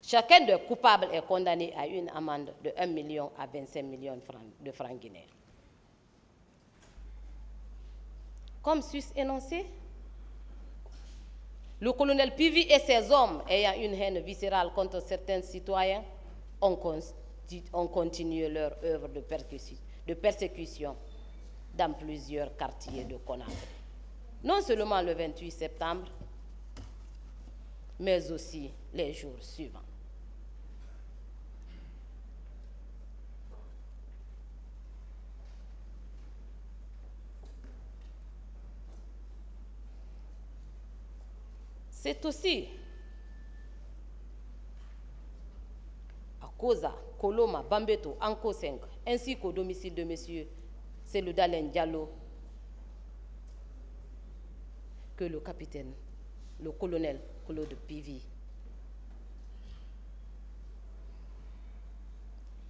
Chacun des coupables est condamné à une amende de 1 million à 25 millions de francs guinéens. Comme sus énoncé, le colonel Pivi et ses hommes, ayant une haine viscérale contre certains citoyens, ont continué leur œuvre de persécution dans plusieurs quartiers de Conakry. Non seulement le 28 septembre, mais aussi les jours suivants. C'est aussi à Koza, Koloma, Bambeto, Anko 5, ainsi qu'au domicile de M. Cellou Dalein Diallo, que le capitaine, le colonel Claude Pivi,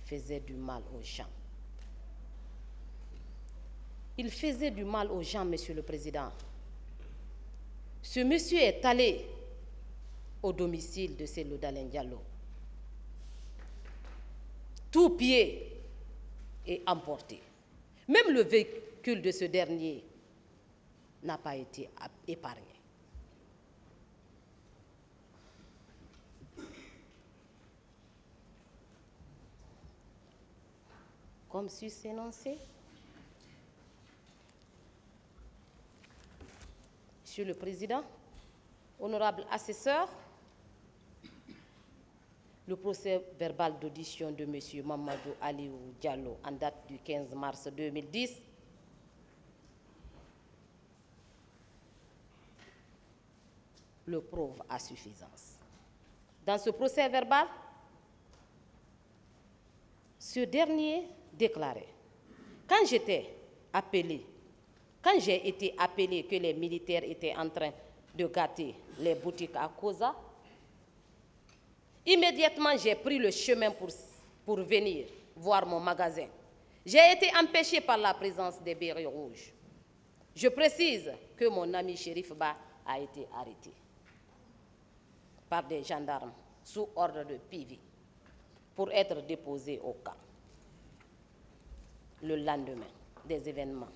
faisait du mal aux gens. Il faisait du mal aux gens, Monsieur le Président. Ce monsieur est allé au domicile de Cellou Dalein Diallo. Tout pied est emporté. Même le véhicule de ce dernier n'a pas été épargné. Comme sus énoncé, Monsieur le Président, honorable assesseur, le procès verbal d'audition de M. Mamadou Aliou Diallo en date du 15 mars 2010 le prouve à suffisance. Dans ce procès verbal, ce dernier déclarait: quand j'ai été appelé que les militaires étaient en train de gâter les boutiques à Koza, immédiatement j'ai pris le chemin pour venir voir mon magasin. J'ai été empêché par la présence des bérets rouges. Je précise que mon ami Chérif Ba a été arrêté par des gendarmes sous ordre de Pivi pour être déposé au camp. Le lendemain des événements,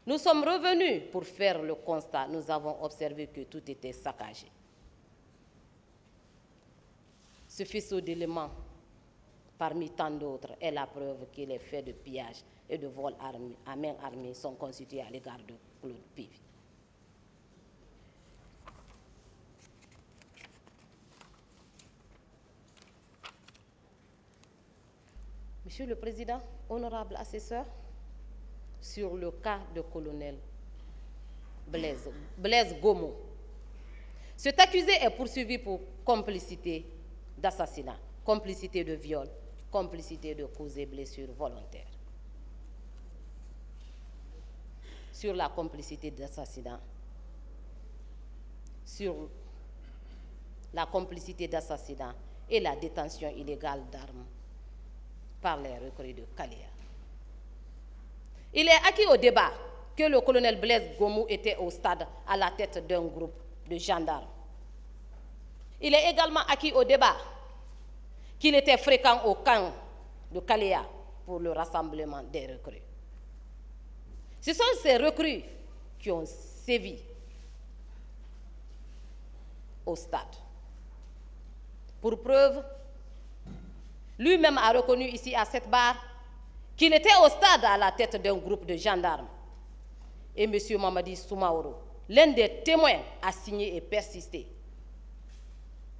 nous sommes revenus pour faire le constat. Nous avons observé que tout était saccagé. Ce faisceau d'éléments, parmi tant d'autres, est la preuve que les faits de pillage et de vol à main armée sont constitués à l'égard de Claude Pivi. Monsieur le Président, honorable assesseur, sur le cas de colonel Blaise Gomo, cet accusé est poursuivi pour complicité d'assassinat, complicité de viol, complicité de causes et blessures volontaires. Sur la complicité d'assassinat, et la détention illégale d'armes par les recrues de Kalia. Il est acquis au débat que le colonel Blaise Gomo était au stade à la tête d'un groupe de gendarmes. Il est également acquis au débat qu'il était fréquent au camp de Kalia pour le rassemblement des recrues. Ce sont ces recrues qui ont sévi au stade. Pour preuve, lui-même a reconnu ici à cette barre qu'il était au stade à la tête d'un groupe de gendarmes. Et M. Mamadi Soumaoro, l'un des témoins, a signé et persisté.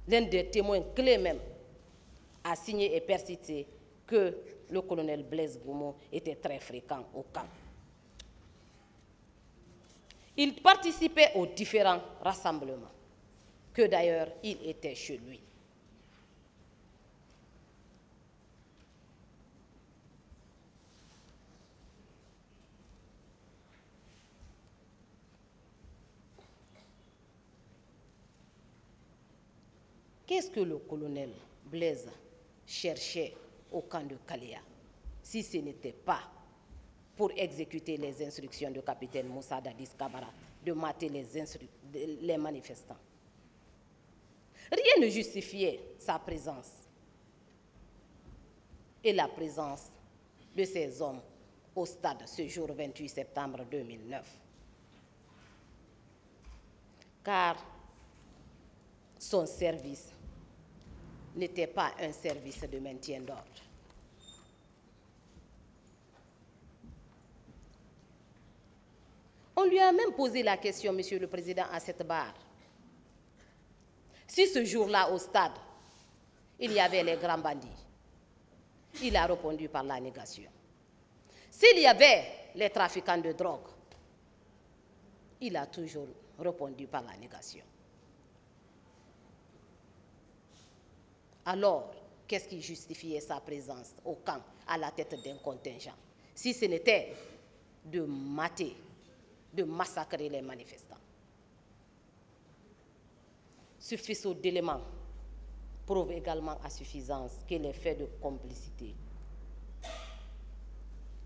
L'un des témoins clés même a signé et persisté que le colonel Blaise Gomo était très fréquent au camp. Il participait aux différents rassemblements, que d'ailleurs il était chez lui. Qu'est-ce que le colonel Blaise cherchait au camp de Kalia, si ce n'était pas pour exécuter les instructions du capitaine Moussa Dadis Kabara de mater les manifestants? Rien ne justifiait sa présence et la présence de ces hommes au stade ce jour 28 septembre 2009. Car son service n'était pas un service de maintien d'ordre. On lui a même posé la question, Monsieur le Président, à cette barre. Si ce jour-là, au stade, il y avait les grands bandits, il a répondu par la négation. S'il y avait les trafiquants de drogue, il a toujours répondu par la négation. Alors, qu'est-ce qui justifiait sa présence au camp à la tête d'un contingent, si ce n'était de mater, de massacrer les manifestants? Ce faisceau d'éléments prouve également à suffisance que les faits de complicité,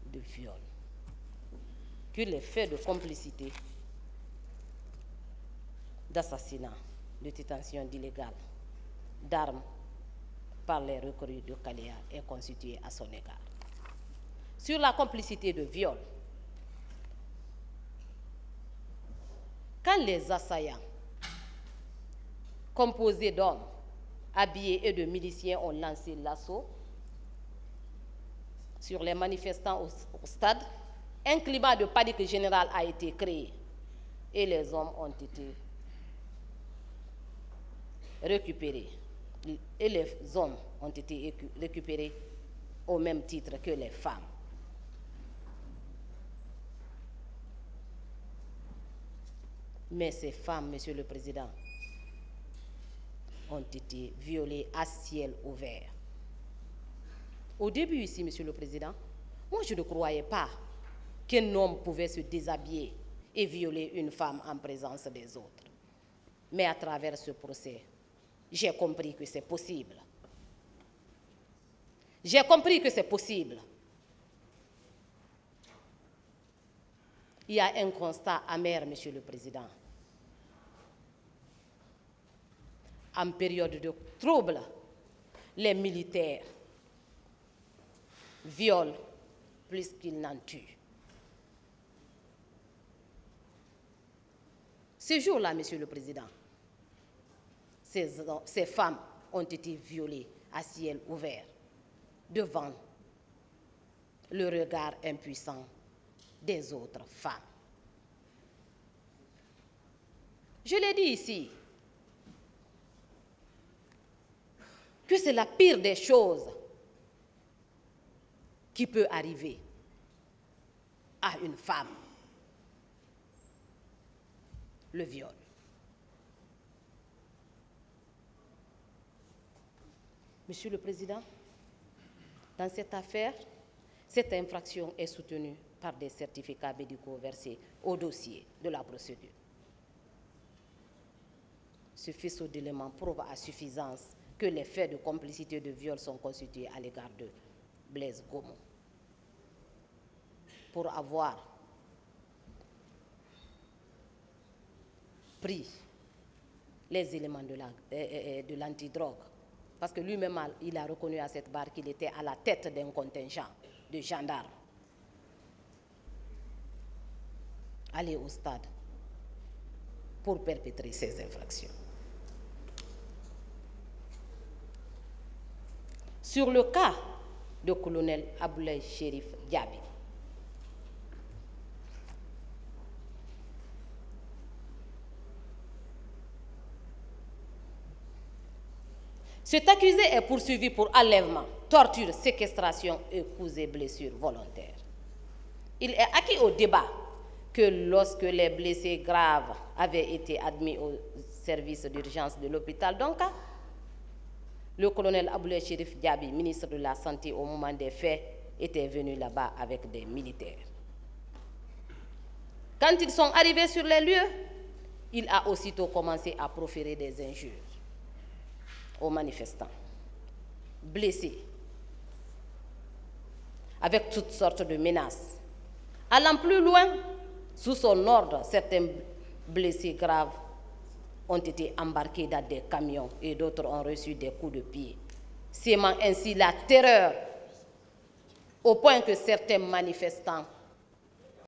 de viol, d'assassinat, de détention illégale, d'armes par les recrues de Kalea est constitué à son égard. Sur la complicité de viol, quand les assaillants, composés d'hommes habillés et de miliciens, ont lancé l'assaut sur les manifestants au stade, un climat de panique générale a été créé et les hommes ont été récupérés. Et les hommes ont été récupérés au même titre que les femmes. Mais ces femmes, Monsieur le Président, ont été violées à ciel ouvert. Au début ici, Monsieur le Président, moi je ne croyais pas qu'un homme pouvait se déshabiller et violer une femme en présence des autres. Mais à travers ce procès, j'ai compris que c'est possible. J'ai compris que c'est possible. Il y a un constat amer, Monsieur le Président. En période de trouble, les militaires violent plus qu'ils n'en tuent. Ce jour-là, Monsieur le Président, ces femmes ont été violées à ciel ouvert devant le regard impuissant des autres femmes. Je l'ai dit ici, que c'est la pire des choses qui peut arriver à une femme, le viol. Monsieur le Président, dans cette affaire, cette infraction est soutenue par des certificats médicaux versés au dossier de la procédure. Ce faisceau d'éléments prouve à suffisance que les faits de complicité de viol sont constitués à l'égard de Blaise Gomo. Pour avoir pris les éléments de l'antidrogue, parce que lui-même, il a reconnu à cette barre qu'il était à la tête d'un contingent de gendarmes, aller au stade pour perpétrer ces infractions. Sur le cas du colonel Aboulaye Chérif Diaby, cet accusé est poursuivi pour enlèvement, torture, séquestration et coups et blessures volontaires. Il est acquis au débat que lorsque les blessés graves avaient été admis au service d'urgence de l'hôpital d'Onka, le colonel Aboulaye Chérif Diaby, ministre de la Santé au moment des faits, était venu là-bas avec des militaires. Quand ils sont arrivés sur les lieux, il a aussitôt commencé à proférer des injures aux manifestants, blessés, avec toutes sortes de menaces. Allant plus loin, sous son ordre, certains blessés graves ont été embarqués dans des camions et d'autres ont reçu des coups de pied, sémant ainsi la terreur au point que certains manifestants